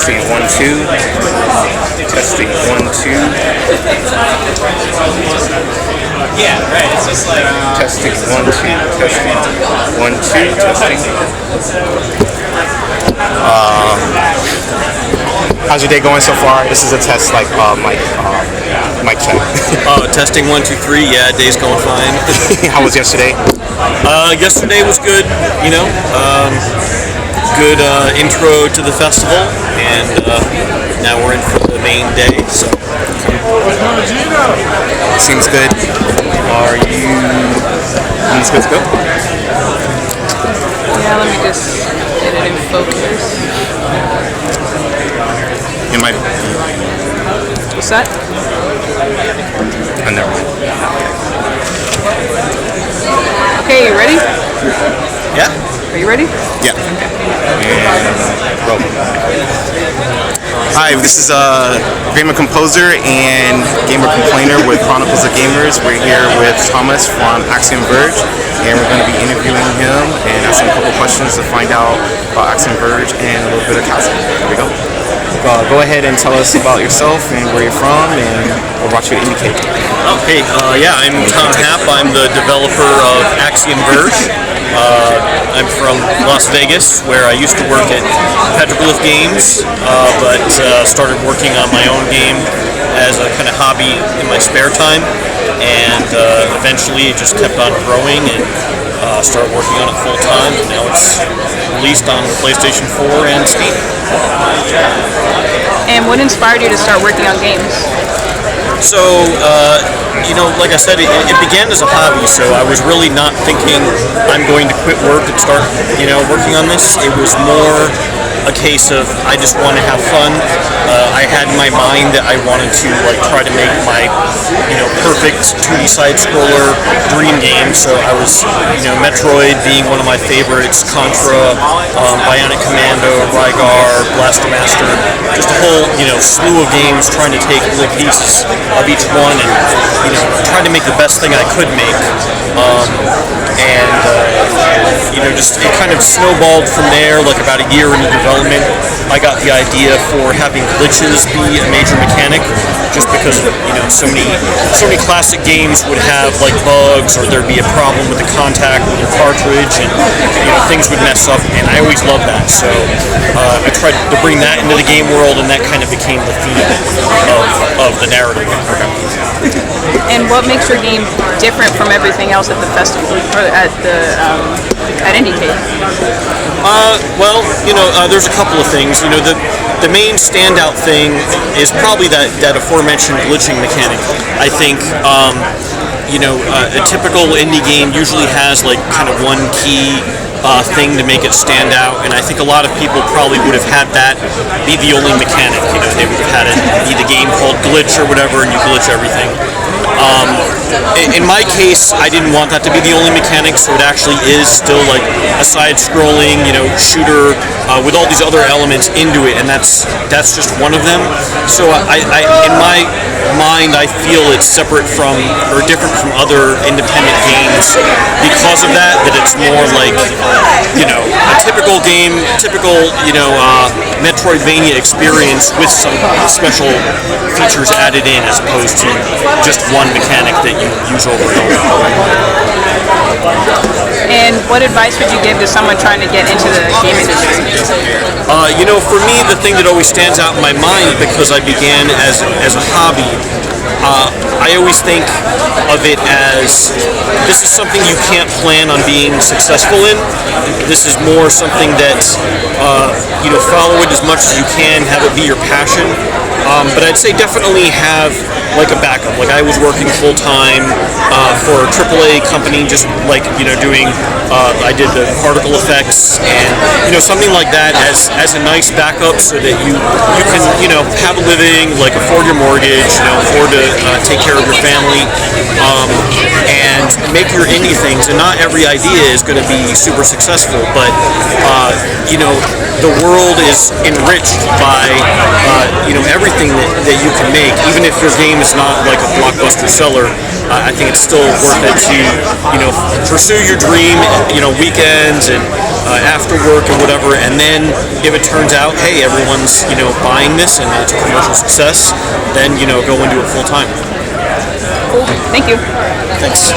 Testing 1 2. Testing 1 2. Yeah, right. It's just like Testing 1 2. Testing 1 2. Testing. How's your day going so far? This is a test, like mic check. testing 1 2 3. Yeah, day's going fine. How was yesterday? Yesterday was good. Good intro to the festival, and now we're in for the main day. So Seems good. Are you? Seems good to go. Yeah, let me just get it in focus. It might. What's that? Never mind. Okay, you ready? yeah. Are you ready? Yeah. And roll. Hi, this is gamer composer and gamer complainer with Chronicles of Gamers. We're here with Thomas from Axiom Verge, and we're going to be interviewing him and asking a couple questions to find out about Axiom Verge and a little bit of Castle. Here we go. Go ahead and tell us about yourself and where you're from, and we'll watch you indicate. Okay, I'm Tom Happ. I'm the developer of Axiom Verge. I'm from Las Vegas, where I used to work at Petroglyph Games, but started working on my own game as a kind of hobby in my spare time, and eventually it just kept on growing and started working on it full time, and now it's released on PlayStation 4 and Steam. And what inspired you to start working on games? So, like I said, it began as a hobby, so I was really not thinking I'm going to quit work and start, working on this. It was more a case of I just want to have fun. I had in my mind that I wanted to try to make my perfect 2D side scroller dream game. So I was Metroid being one of my favorites, Contra, Bionic Commando, Rygar, Blaster Master, just a whole slew of games trying to take little pieces of each one and try to make the best thing I could make. Just it kind of snowballed from there. Like about a year into development, I got the idea for having glitches be a major mechanic, just because so many classic games would have bugs, or there'd be a problem with the contact with your cartridge, and things would mess up. And I always loved that, so I tried to bring that into the game world, and that kind of became the theme of the narrative. And what makes your game different from everything else at the festival or at IndieCade? There's a couple of things. The main standout thing is probably that aforementioned glitching mechanic. I think a typical indie game usually has kind of one key thing to make it stand out, and I think a lot of people probably would have had that be the only mechanic. They would have had it be the game called Glitch or whatever, and you glitch everything. In my case, I didn't want that to be the only mechanic, so it actually is still a side-scrolling, shooter with all these other elements into it, and that's just one of them. So in my mind, I feel it's separate from or different from other independent games because of that it's more a typical game, Metroidvania experience with some special features added in, as opposed to just one mechanic that you use over and over. And what advice would you give to someone trying to get into the game industry? For me, the thing that always stands out in my mind, because I began as a hobby, I always think of it as this is something you can't plan on being successful in. This is more something that follow it as much as you can, have it be your passion. But I'd say definitely have a backup. I was working full time for a AAA company, just doing. I did the particle effects and something like that as a nice backup, so that you can have a living, afford your mortgage, afford to take care of your family, and make your indie things. And not every idea is going to be super successful, but the world is enriched by everything that you can make. Even if your game is not a blockbuster seller, I think it's still worth it to pursue your dream, weekends and after work or whatever, and then if it turns out, hey, everyone's buying this and it's a commercial success, then go into it full time. Cool. Thank you. Thanks.